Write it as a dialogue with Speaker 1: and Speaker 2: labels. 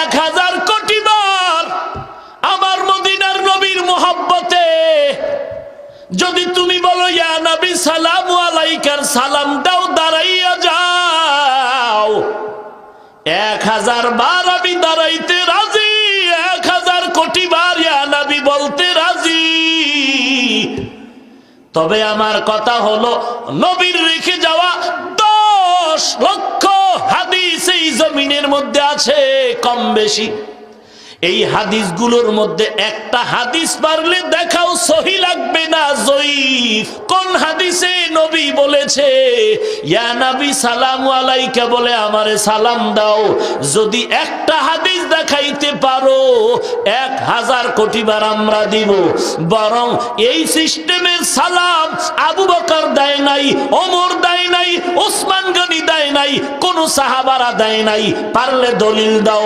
Speaker 1: 1000 কোটি বার আমার মদিনার নবীর মোহাব্বতে যদি তুমি বলো ইয়া নবী সালামু আলাইকার সালাম দাও, দাঁড়াইয়া যাও, 1000 বার আমি দাঁড়াইতে রাজি, 1000 কোটি বার ইয়া নবী বলতে রাজি। তবে আমার কথা হলো নবীর রেখে যাওয়া 10 লক্ষ হাদিস এই জমিনের মধ্যে আছে কম বেশি। এই হাদিসগুলোর মধ্যে একটা হাদিস পারলে দেখাও সহি লাগবে না জয়ীফ। কোন হাদিসে নবী বলেছে ইয়া নবী সালামু আলাইকা বলে আমারে সালাম দাও? যদি একটা হাদিস দেখাইতে পারো 1000 কোটি বার আমরা দিব। বরং এই সিস্টেমের সালাম আবু বকর দেয় নাই, ওমর দেয় নাই, ওসমান গনি দেয় নাই, কোন সাহাবারা দেয় নাই। পারলে দলিল দাও।